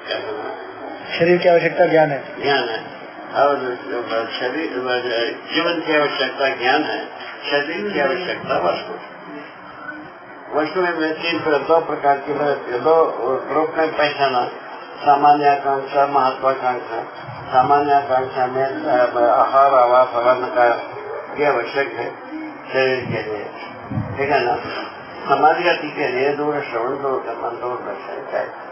शरीर की आवश्यकता ज्ञान है, और शरीर जीवन की आवश्यकता ज्ञान है, शरीर की आवश्यकता वस्तु। वस्तु में दो प्रकार की दो रूप में पहचाना, सामान्य आकांक्षा, महत्वाकांक्षा। सामान्य आकांक्षा में आहार, आवास, वर्ण का ये आवश्यक है शरीर के लिए, ठीक है ना। समाज गति के लिए दूर श्रवण, दूर कर्म, दूर दर्शन चाहिए।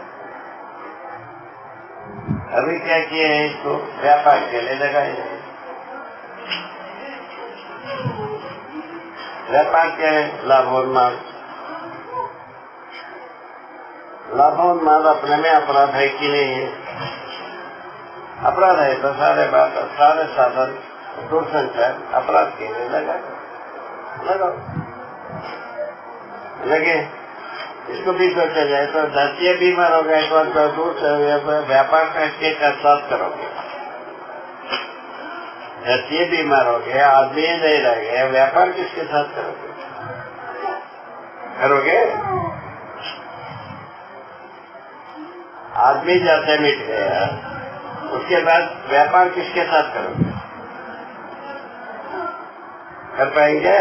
अभी क्या किए हैं, इसको व्यापार के लिए लगाए हैं। व्यापार क्या है? लाभोन्माद। लाभोन्माद अपने में अपराध है कि नहीं है? अपराध है तो सारे साधन दूरसंचार अपराध के लिए लगाओ लगे। इसको भी सोचा जाए तो धरती बीमार हो गए तो दूर से व्यापार करके साथ करोगे। धरती बीमार हो गया, आदमी नहीं रह गया, व्यापार किसके साथ करोगे? आदमी जाते मिट गया, उसके बाद व्यापार किसके साथ करोगे? कर पाएंगे?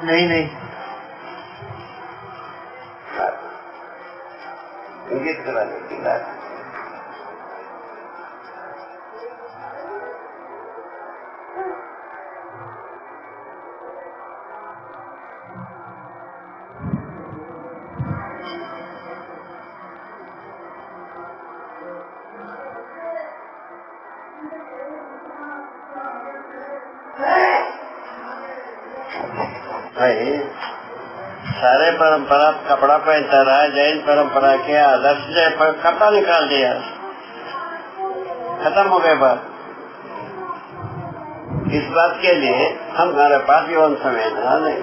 नहीं। इंगित कराने की बात। सारे परंपरा कपड़ा पहनता रहा, जैन परंपरा के आदर्श से कपड़ा निकाल दिया, खत्म हो गए बात। इस बात के लिए हमारे पास यौन संवेदना नहीं,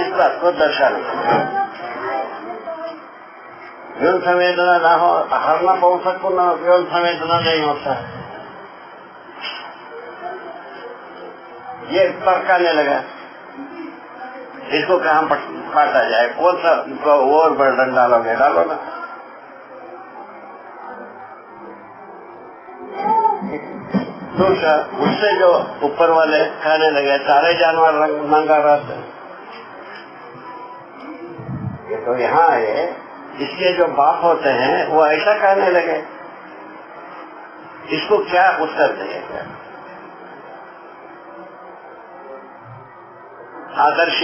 इस बात को दर्शाने यौन संवेदना ना हो, हरना बहुत सकून यौन संवेदना नहीं होता। ये पकाने लगा, इसको कहाँ काटा जाए, कौन सा और बर्डन डालोगे? डालो ना। दूसरा, उससे जो ऊपर वाले खाने लगे, सारे जानवर नंगा रहते। ये तो यहाँ है, इसके जो बाप होते हैं वो ऐसा कहने लगे, इसको क्या उत्तर देगा? आदर्श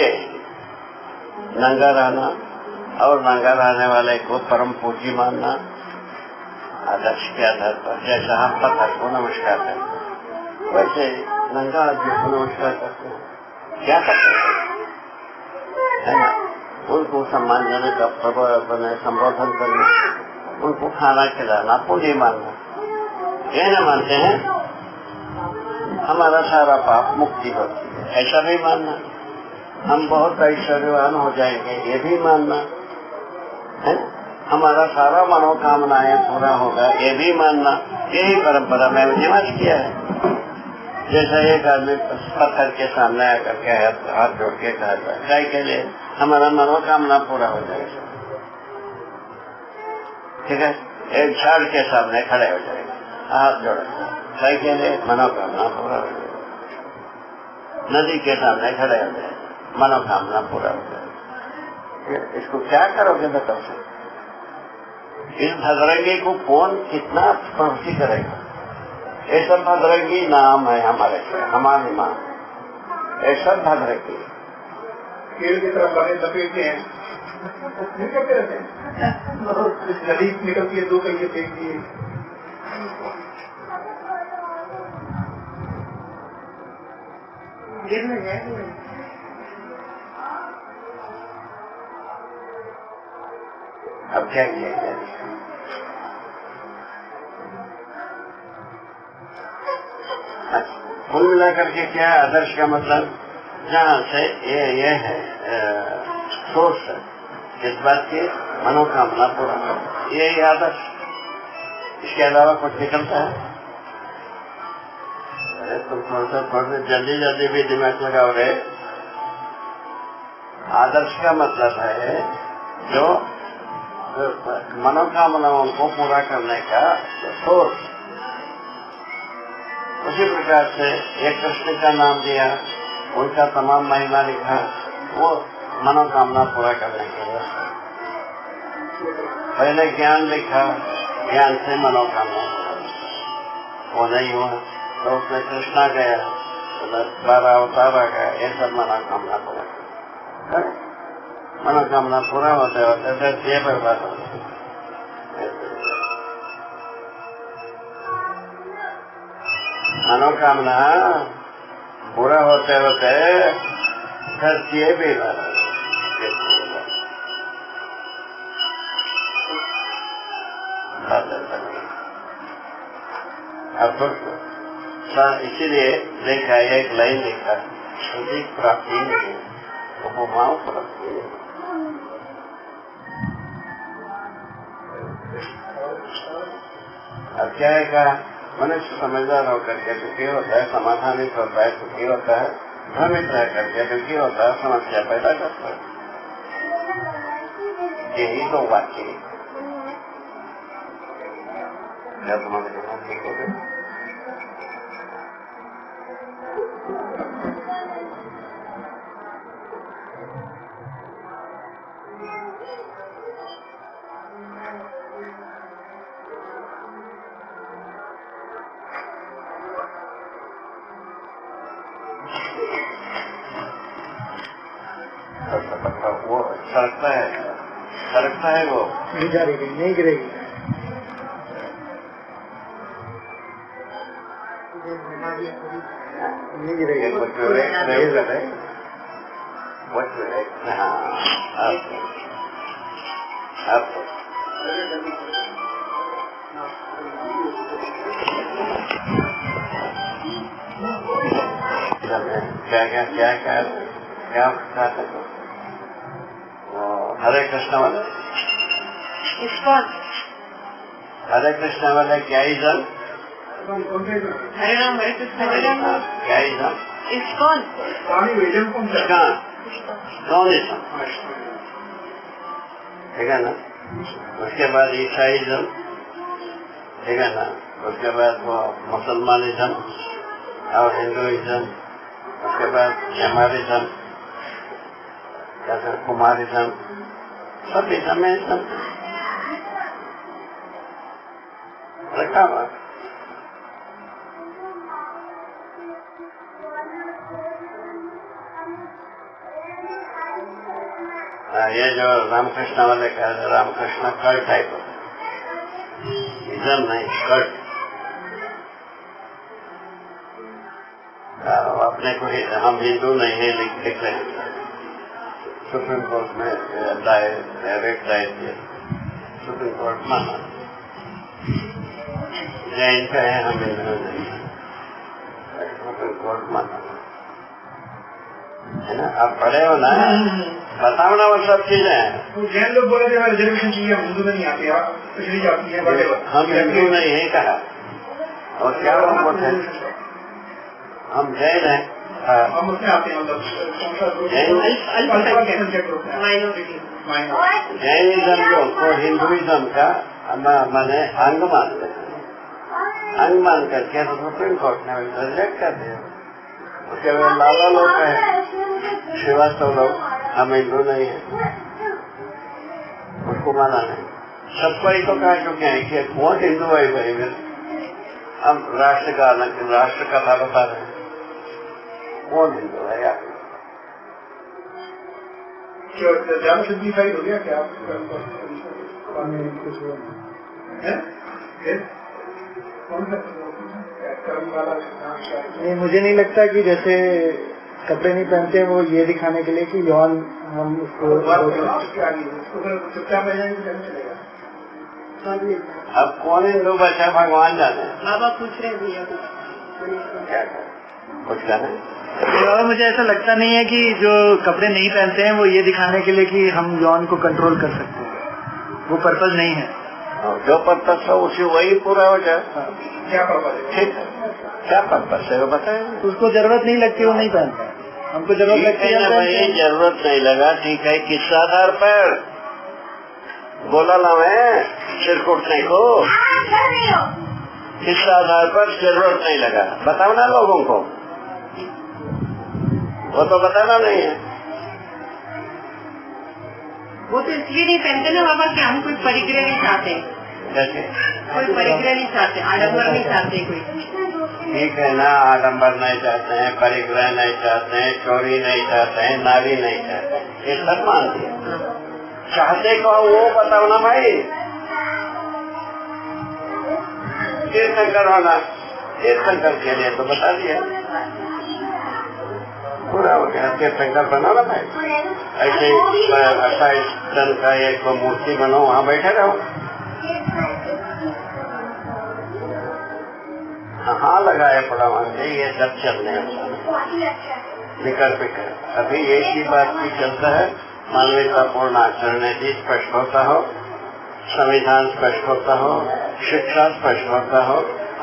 नंगा रहना और नंगा रहने वाले को परम पूज्य मानना, आदर्श के आधार पर। जैसा हम पत्थर को नमस्कार करते हैं, वैसे नंगा आदमी को नमस्कार करते हैं। क्या करते हैं ना? उनको सम्मान देने का संबोधन करना, उनको खाना खिलाना, पूजी मानना। ये न मानते हैं हमारा सारा पाप मुक्ति होती है, ऐसा भी मानना। हम बहुत ऐश्वर्यवान हो जाएंगे, ये भी मानना है। हमारा सारा मनोकामनाएं पूरा होगा, ये भी मानना। यही परंपरा में निवास किया है। जैसा एक आदमी पत्थर के सामने आकर के हाथ जोड़ के कहता है, गाय के लिए हमारा मनोकामना पूरा हो जाएगा, ठीक है। एक झाड़ के सामने खड़े हो जाएगा, हाथ जोड़ेगा, गाय के लिए मनोकामना पूरा हो जाएगा। नदी के सामने खड़े हो जाएगा, मनोकामना पूरा हो जाएगा। इसको क्या करोगे बताओ? इस भद्रंगी को कौन कितना प्रवृत्ति करेगा? ये सब भद्रंगी नाम है हमारी माँ, ये सब भद्रंगी पेड़ की तरफ बने लपेटते हैं, निकलते रहते हैं, नदी निकलती है, दो पहिए फेंक दिए। गिरने जाएगी। अब क्या किया जाए? कुल मिलाकर के क्या आदर्श का मतलब, जहाँ से ये है सोच है, इस बात की मनोकामना पूरा कर, ये आदर्श। इसके अलावा कुछ निकलता है? अरे तुम थोड़ा जल्दी भी दिमाग लगाओ रे। आदर्श का मतलब है जो मनोकामनाओं को पूरा करने का सोर्स। उसी प्रकार से एक कृष्ण का नाम दिया, उनका तमाम महिमा लिखा, वो मनोकामना पूरा करने के लिए। पहले ज्ञान लिखा, ज्ञान से मनोकामना वो नहीं हुआ तो उसमें कृष्णा गया, 12 अवतार आ गया, ये सब मनोकामना पूरा। मनोकामना पूरा होते होते फिर ये बर्बाद हो। मनोकामना पूरा होते होते फिर ये भी अब इसीलिए देखा एक लाइन लिखा, प्राप्ति नहीं, उपमाओं प्राप्ति। अब क्या है का मनुष्य समझदार होकर के दुखी होता है, समाधानित होता है, सुखी होता है, भ्रमित रह करके दुखी होता है, समस्या पैदा करता है। यही तो वाक्य क्या तुम्हारे ठीक हो गए? वो सरकता है वो नहीं जा रही, नहीं गिरेगी। नहीं गिरेगी। क्या हरे कृष्ण वाले, हरे कृष्ण वाले क्या इज़म? हरे राम क्या इज़म? इस्कॉन कौन इज़म? ठीक है ना। उसके बाद ईसाईज़म, ठीक है ना। उसके बाद वो मुसलमानिज़म और हिंदुइज़म, उसके बाद जमारिज़म, कुमारिज़म, सब इज़म में रखा हुआ। ये जो रामकृष्ण वाले का रामकृष्ण कल्ट टाइप होता है, इज़म नहीं कल्ट। अपने को हम हिंदू नहीं है लिख रहे हैं, सुप्रीम कोर्ट में रेट दायर किया, सुप्रीम कोर्ट माना। जैन का है, हम हिंदू नहीं, सुप्रीम कोर्ट माना है ना। आप पढ़े हो ना, बताओ ना वो सब चीजें हैं। जैन लोग बोले थे रिजर्वेशन चाहिए, हम हिंदू में नहीं आते, आप पिछली जाती है, हम हिंदू नहीं है कहा, और क्या हम बोलते हैं, हम जैन हैं। हम उसमें आते हैं, मतलब जैनिज्म को हिंदुइज्म का मैंने अंग मानते हैं, अंग मान करके सुप्रीम कोर्ट ने रिजेक्ट कर दिया। उसके बाद लाला लोग हैं, श्रीवास्तव लोग, हम हिंदू नहीं है, उसको माना नहीं। सबको ही तो कह चुके हैं कि कौन हिंदू है भाई, हम राष्ट्र कथा बता रहे हैं, कौन हिंदू है यार? ज्यादा सिंप्लीफाइड हो गया क्या? नहीं, मुझे नहीं लगता कि जैसे कपड़े नहीं पहनते वो ये दिखाने के लिए कि यौन हम उसको अब कौन हिंदू बचा भगवान जाने। बाबा पूछ रहे भैया कुछ कहना। और मुझे ऐसा लगता नहीं है कि जो कपड़े नहीं पहनते हैं वो ये दिखाने के लिए कि हम यौन को कंट्रोल कर सकते हैं, वो पर्पज नहीं है। जो पर्पज है उसी वही पूरा हो जाए। क्या पर्पज है? ठीक है, क्या पर्पज है वो बताए। उसको जरूरत नहीं लगती, वो नहीं पहनता, हमको जरूरत लगती है। भाई जरूरत नहीं लगा, ठीक है, किस आधार पर? बोला ना मैं सिर कुटने को, किस आधार पर जरूरत नहीं लगा बताओ ना लोगों को, वो तो बताना नहीं है। वो तो इसलिए नहीं पहनते ना बाबा कि हम कोई परिग्रह नहीं चाहते, कैसे? कोई परिग्रह नहीं चाहते, आडम्बर नहीं चाहते कोई। ठीक है ना, आडम्बर नहीं चाहते हैं, परिग्रह नहीं चाहते हैं, चोरी नहीं चाहते हैं, नारी नहीं चाहते हैं, ये सब मानते हैं। चाहते को वो बताओ ना भाई। तीर्थंकर होना, तीर्थंकर के लिए तो बता दिया, पूरा हो गया। तीर्थंकर बना ना भाई, ऐसे 28 टन का एक मूर्ति बनो, वहाँ बैठे रहो। हाँ लगाए पड़ा वहाँ ये सब चलने निकल पिकर। अभी एक ही बात की चलता है, मानवतापूर्ण आचरण यदि स्पष्ट होता हो, संविधान स्पष्ट होता हो, शिक्षा स्पष्ट होता हो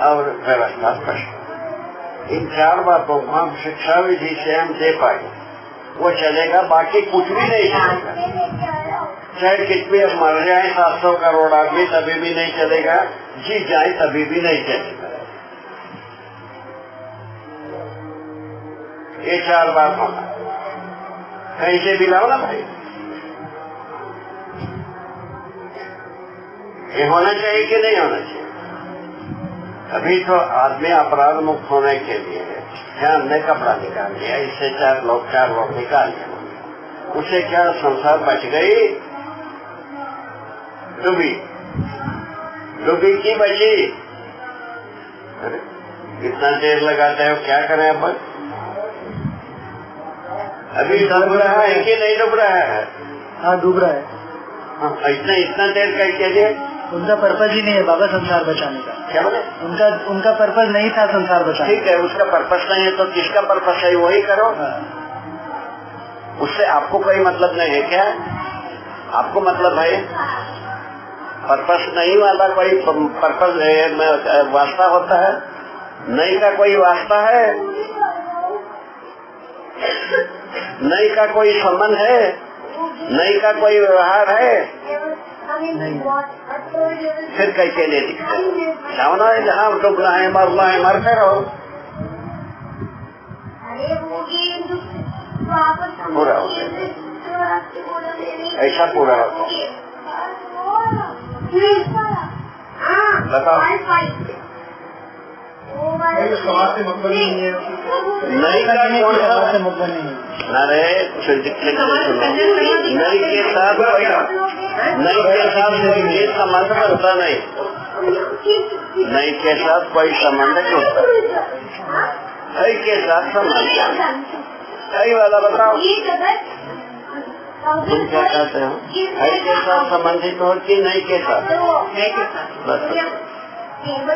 और व्यवस्था स्पष्ट हो, इन 4 बातों को हम शिक्षा विधि से हम दे पाए वो चलेगा, बाकी कुछ भी नहीं चलेगा। चाहे कितने मर जाए 700 करोड़ आदमी तभी भी नहीं चलेगा, जीत जाए तभी भी नहीं चलेगा। ये 4 बात होना, कहीं से भी लाओ ना भाई, ये होना चाहिए कि नहीं होना चाहिए। अभी तो आदमी अपराध मुक्त होने के लिए ध्यान ने कपड़ा निकाल लिया, इससे 4 लोग निकाल लिया, उसे क्या संसार बच गई? डूबी की बची। अरे कितना देर लगाते हो, क्या करें अब? अभी डूब रहा है कि नहीं डूब रहा है? हाँ डूब रहा है। हाँ, इतना देर के लिए उनका पर्पज ही नहीं है बाबा संसार बचाने का। क्या बोले? उनका पर्पज नहीं था संसार बचाने। ठीक है, उसका पर्पज नहीं है तो किसका पर्पज है वही करो। उससे आपको कोई मतलब नहीं है क्या? आपको मतलब है? पर्पज नहीं वाला कोई पर्पज वास्ता होता है? नहीं का कोई वास्ता है? नहीं का कोई संबंध है? नहीं का कोई व्यवहार है? नहीं। फिर कैसे ले दिखता जाना है, जहाँ डूबना है मरना है मरते रहो। पूरा हो ऐसा पूरा होता है। बताओ नहीं का कौन सा मतलब नहीं। अरे नहीं के साथ नहीं के साथ ये संबंध बनता नहीं, नहीं के साथ कोई संबंध नहीं होता, कई के साथ संबंध। कई वाला बताओ तुम क्या कहते हो? कई के साथ संबंधित हो कि नहीं के साथ? बस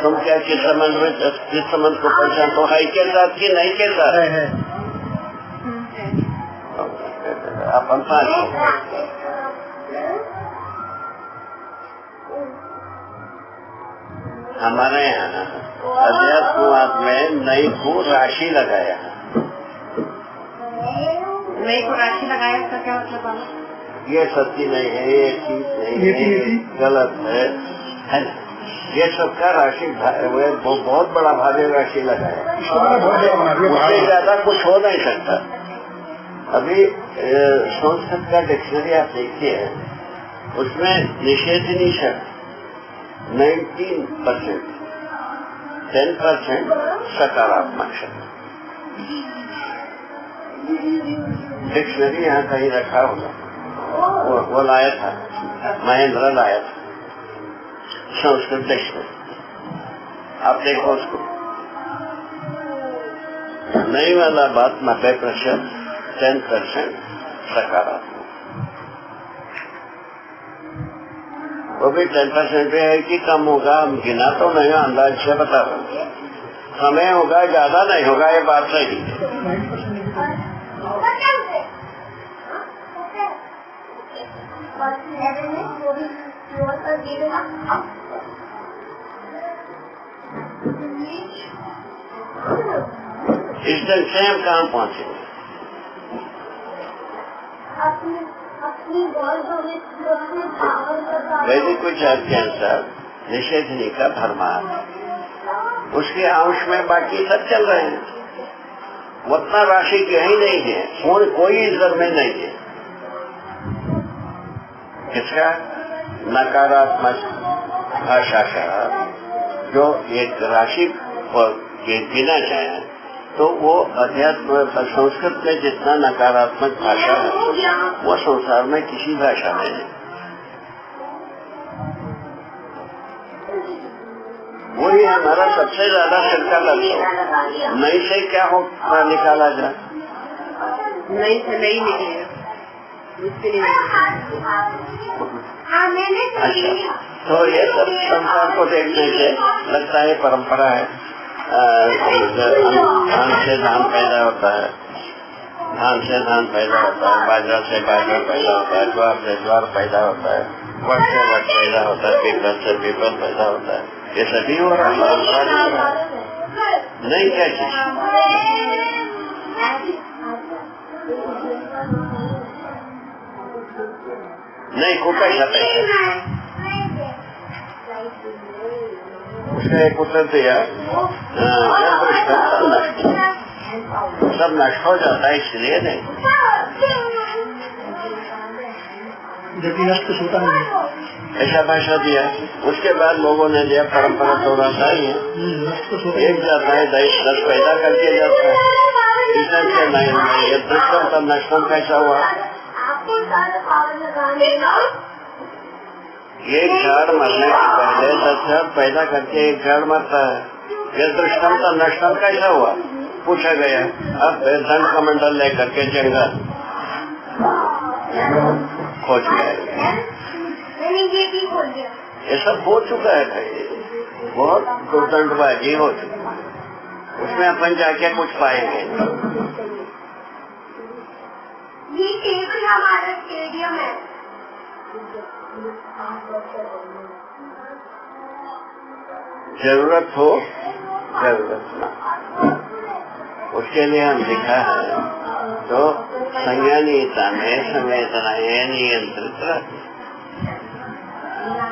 तुम क्या किस संबंध में, किस संबंध को पहचान तो है के साथ कि नहीं के साथ? अपन हमारे यहाँ अध्यात्मवाद में नई को राशि लगाया। नई को राशि लगाया इसका क्या मतलब? ये सच्ची नहीं है, ये चीज नहीं है, गलत है ना? ये सबका राशि वो बहुत बड़ा भारी राशि लगाया, उससे ज्यादा कुछ हो नहीं सकता। अभी संस्कृत का डिक्शनरी आप देखिए, उसमें निषेधनी शब्द 19%, 10% सकारात्मक शब्द। डिक्शनरी यहाँ कहीं रखा होगा, वो लाया था, महेंद्र लाया था संस्कृत डिक्शनरी। आप देखो उसको, नई वाला बात 90%, 10% सकारात्मक। वो भी 10% है कि कम होगा, हम गिना तो नहीं, अंदाज से बता रहे, समय होगा, ज्यादा नहीं होगा, ये बात सही है। इस ढंग से हम कहाँ पहुँचे? वैदिक विचार के अनुसार निषेधनी का धर्मार्थ, उसके अंश में बाकी सब चल रहे हैं। उतना राशि कहीं नहीं है, कोई इधर में नहीं है। इसका नकारात्मक भाषा का जो एक राशि पर गिना जाए तो वो अध्यात्म संस्कृत में जितना नकारात्मक भाषा है वो संसार में किसी भाषा में नहीं। वही हमारा सबसे ज्यादा सिर का लक्ष्य। नई से क्या हो निकाला जाए, नहीं से नहीं निकलेगा, मुश्किल अच्छा। तो ये सब संसार को देखने से लगता है परंपरा है। धान से धान पैदा होता है, धान से धान पैदा होता है, बाजरा से बाजरा पैदा होता है, ज्वार से ज्वार पैदा होता है, वट से वट पैदा होता है, पीपल से पीपल पैदा होता है। ये सभी हो रहा है, नहीं क्या चीज नहीं को कैसा पैसा। उसने एक उत्तर दिया, सब नष्ट हो जाता है इसलिए नहीं, जबकि नष्ट होता नहीं, ऐसा भाषा दिया। उसके बाद लोगों ने दिया परंपरा तो रहता ही है, एक जाता है 10 पैदा करके जाता है, इधर से नहीं ये दुष्कर्म तब नष्टम कैसा हुआ। एक झाड़ मरने के पहले 10 झाड़ पैदा करके एक झाड़ मरता है, ये दुष्कर्म तब नष्टम कैसा हुआ पूछा गया। अब दंड कमंडल लेकर के जंगल खोज गया, ये सब हो चुका है भाई, बहुत दुर्दंडबाजी हो चुकी, उसमें अपन जाके कुछ पाएंगे। ये टेबल हमारा स्टेडियम है। जरूरत हो जरूरत ना, उसके लिए हम लिखा है तो संज्ञानीयता में संवेदनाएं नियंत्रित रहती,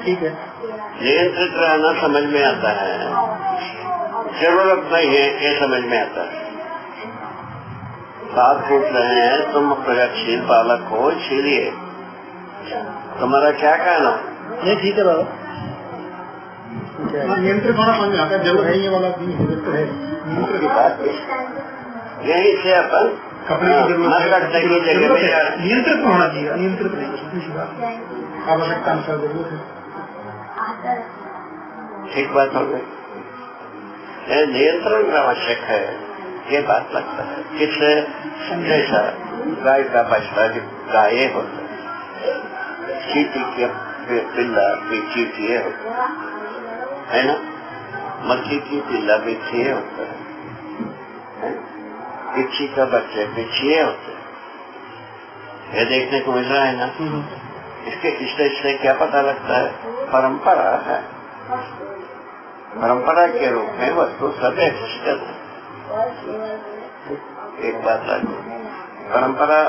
ठीक है, नियंत्रित रहना समझ में आता है, जरूरत नहीं है ये समझ में आता है। बात पूछ रहे हैं तुम प्रगतिशील बालक हो, इसीलिए तुम्हारा क्या कहना। ये ठीक है बाबा, नियंत्रित होना समझ में आता है, जरूर है ये वाला तो है नियंत्रण की बात। यही से अपन करने की जगह में नियंत्रित होना चाहिए, नियंत्रित नहीं, आवश्यकता अनुसार जरूरत है, ठीक बात हो गई। नियंत्रण आवश्यक है, ये बात लगता है। किससे जैसा गाय का बछड़ा गाये होता है, चीटी के पिल्ला भी चीटिए होता है ना, मक्खी की पिल्ला भी छिए होता है, बिच्छी का बच्चे बिच्छिए होते हैं। ये देखने को मिल रहा है ना। इससे क्या पता लगता है, परंपरा है, परंपरा के रूप में वस्तु सब एक्सिस्ट करते। एक बात परंपरा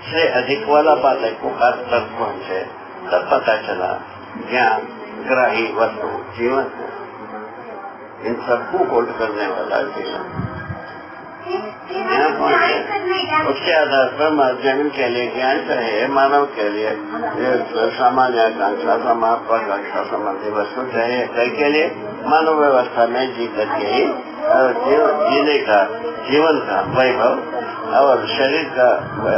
से अधिक वाला बात को खास तक पहुंचे तब पता चला ज्ञान ग्राही वस्तु जीवन है, इन सबको होल्ड करने वाला जीवन। यहाँ पहुंचे उसके आधार पर जमीन के लिए ज्ञान चाहिए, मानव के लिए सामान्य आकांक्षा समापकांक्षा संबंधी वस्तु चाहिए। कई के लिए मानव व्यवस्था में जी करके ही जीने का जीवन का वैभव और शरीर का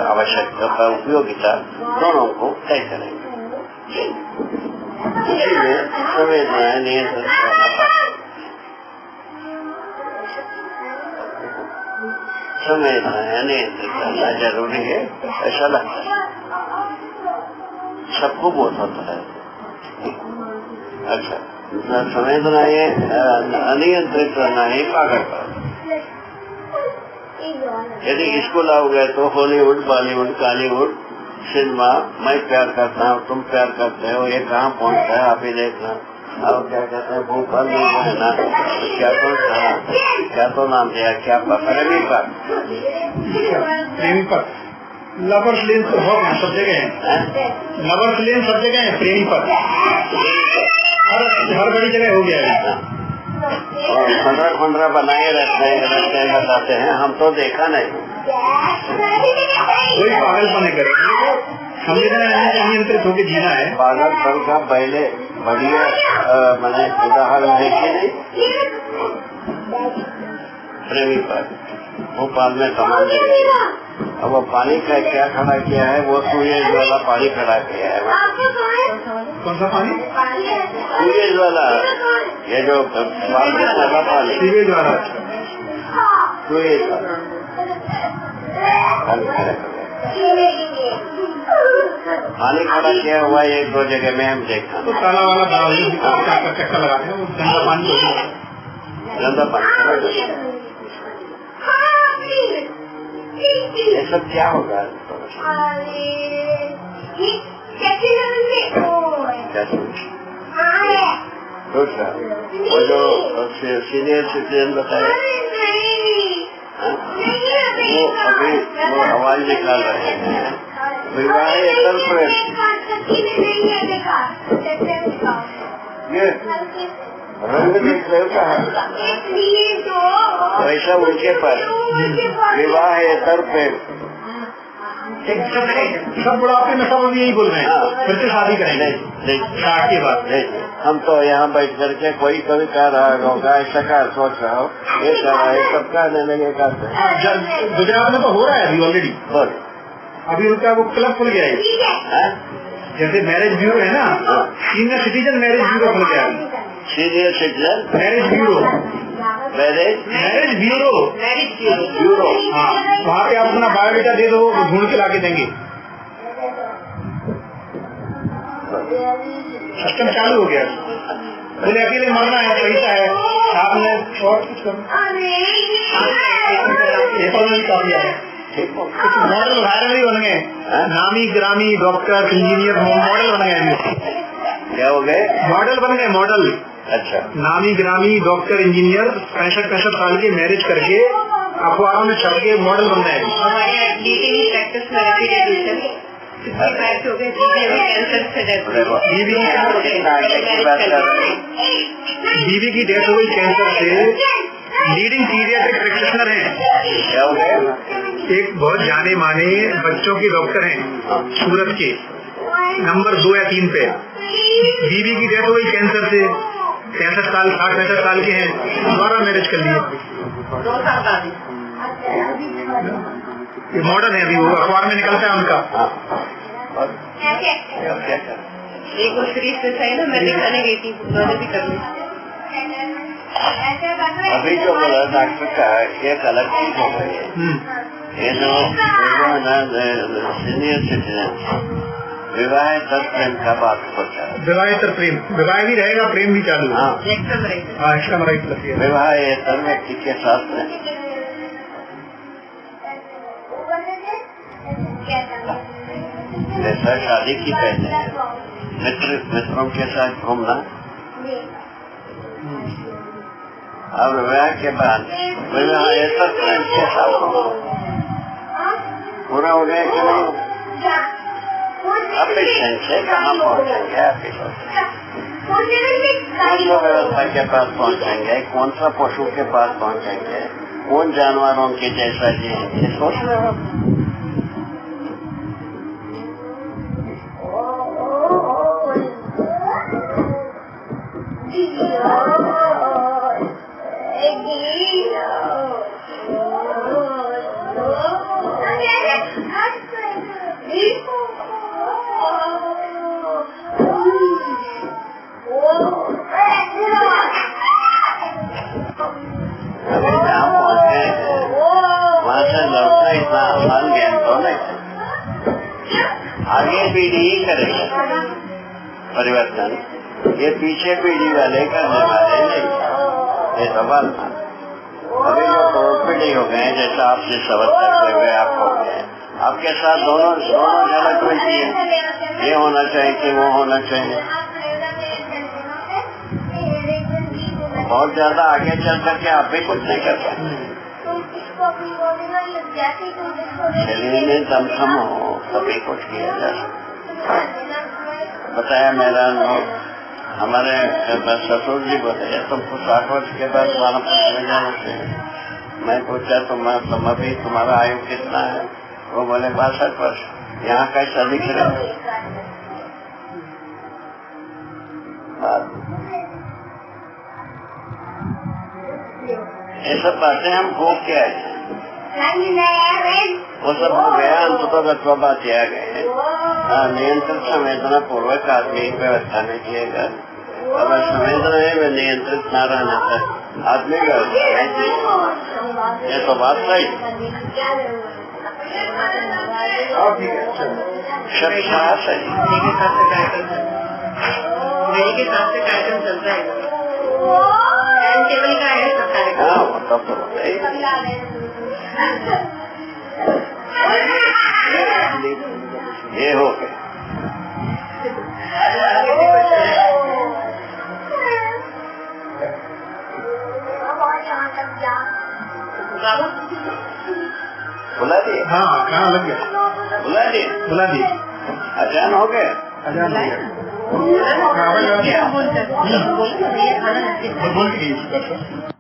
आवश्यकता उपयोगिता दोनों को तय करेंगे। इसीलिए संवेदनाएं नियंत्रित करना, संवेदनाएं नियंत्रित करना जरूरी है, ऐसा लगता है सबको बोध होता है। अच्छा, संवेदनाएं अनियंत्रित करना ही पागलपन। यदि स्कूल आओ गए तो हॉलीवुड बॉलीवुड कॉलीवुड सिनेमा, मैं प्यार करता हूँ तुम प्यार करते हो, ये कहाँ पहुँचता है आप ही देखना। और क्या कहते हैं भूपाल है ना, क्या तो नाम दिया, क्या प्रेमी पर लवर्स लेन तो बहुत है, सब जगह है। लवर्स लेन सब जगह है, प्रेमी पर हर बड़ी जगह हो गया है। और खंडरा बनाए रहते हैं बताते हैं, हम तो देखा नहीं। कोई पागलपन नहीं करेंगे, नियंत्रित होकर जीना है। पागलपन का पहले बढ़िया मैंने उदाहरण देखे नहीं, प्रेमी पर भोपाल में कमान देंगे। अब वो पानी का क्या खड़ा किया है, वो सूरज वाला पानी खड़ा किया है। कौन सा पानी? सूरज वाला, ये जो वाला पानी, सीवेज वाला, सूरज वाला पानी खड़ा किया हुआ है। एक दो जगह में हम देखा तो ताला वाला चक्कर लगाते हैं, वो गंदा पानी, गंदा पानी। ये सब क्या होगा? दूसरा वो जो सीनियर सिटीजन बताया, वो अभी वो आवाज निकाल रहे हैं, विवाहेतर प्रेम, ये रंग देख रहे हो कहा वैसा उनके पर विवाहेतर प्रेम। सब बुढ़ापे में सब अभी यही बोल रहे हैं, फिर से शादी करेंगे के बाद। हम तो यहाँ बैठ करके कोई कभी कह रहा होगा, ऐसा क्या सोच रहा हो, ये कह रहा है, सब कहने लगे करते। गुजरात में तो हो रहा है अभी ऑलरेडी, बोल अभी उनका वो क्लब खुल गया है, जैसे मैरिज ब्यूरो है ना, सीनियर सिटीजन मैरिज ब्यूरो खुल गया है। Senior citizen marriage bureau, marriage bureau, हाँ, वहाँ पे आप अपना बायोडाटा दे दो, वो ढूंढ के लाके देंगे। सिस्टम चालू हो गया, बोले अकेले मरना है, पैसा है, आपने और कुछ कुछ मॉडल वायरल ही बन गए, नामी ग्रामी डॉक्टर इंजीनियर मॉडल बन गए। क्या हो गए? मॉडल बन गए, मॉडल। अच्छा, नामी ग्रामी डॉक्टर इंजीनियर 65 साल के मैरिज करके अखबारों में छप के मॉडल बन गए। बीवी की डेथ हो गई कैंसर से, लीडिंग पीडियाट्रिक प्रैक्टिशनर हैं, क्या हो गया? एक बहुत जाने माने बच्चों के डॉक्टर हैं सूरत के, नंबर 2 या 3 पे। बीवी की डेथ हो गई कैंसर से, 65 साल 65 साल के हैं, दोबारा मैरिज कर लिए। ये मॉडल है, अभी वो अखबार में निकलता है उनका। एक वो सीरीज से है ना, मैं दिखाने गई थी, उन्होंने भी कर ली। अभी जो बोला डॉक्टर का एक अलग चीज हो गई है, ये जो सीनियर सिटीजन विवाहेतर प्रेम का बात होता है। विवाहेतर प्रेम, विवाह भी रहेगा, प्रेम भी चालू। हाँ, इसका राइट लगती है। विवाहेतर व्यक्ति के साथ में जैसा शादी की पहले मित्रों के साथ घूमना, और विवाह के बाद विवाहेतर प्रेम के साथ पूरा हो गया कि नहीं? अपेक्षण से कहाँ पहुँचेंगे? कौन सा व्यवस्था के पास पहुँचेंगे? कौन सा पशु के पास पहुँचेंगे? कौन जानवरों के जैसा जिएंगे? सोच रहे हो? अभी जहाँ पहुँचे वहाँ से लौटना इतना आसान ज्ञान तो नहीं। आगे पीढ़ी ही करेगा परिवर्तन, ये पीछे पीढ़ी वाले करने वाले नहीं। ये सवाल था। अभी जो करोड़ पीढ़ी हो गए, जैसा आपसे सवाल करते हुए आप हो गए, आपके साथ दोनों झलक मिलती है, ये होना चाहिए कि वो होना चाहिए। बहुत ज्यादा आगे चल करके आप भी कुछ नहीं कर पाए। शरीर में दमखम हो तभी कुछ किया जा सकता। बताया मेरा अनुभव, हमारे ससुर जी बोले तुमको 60 वर्ष के बाद तुम्हारा पुत्र जाना चाहिए। मैं पूछा तुम अभी तुम्हारा आयु कितना है? वो बोले 62 वर्ष। यहाँ कैसा दिख रहा है? ये सब बातें हम भोग के आए हैं, वो सब हो गया। अंततः बात आ गए, नियंत्रित संवेदना पूर्वक आदमी व्यवस्था में किएगा। अगर संवेदना में नियंत्रित न रहने तक आदमी व्यवस्था नहीं किए, ये तो बात सही। शिक्षा सही के साथ से कार्यक्रम चलता है, टेबल का है। हाँ वो तब तो बताइए। ये हो गया। बुला दिए? हाँ कहाँ लग गया? बुला दिए? बुला दिए। अचान हो गया? अजान हो गया। बोलते बोल के गई।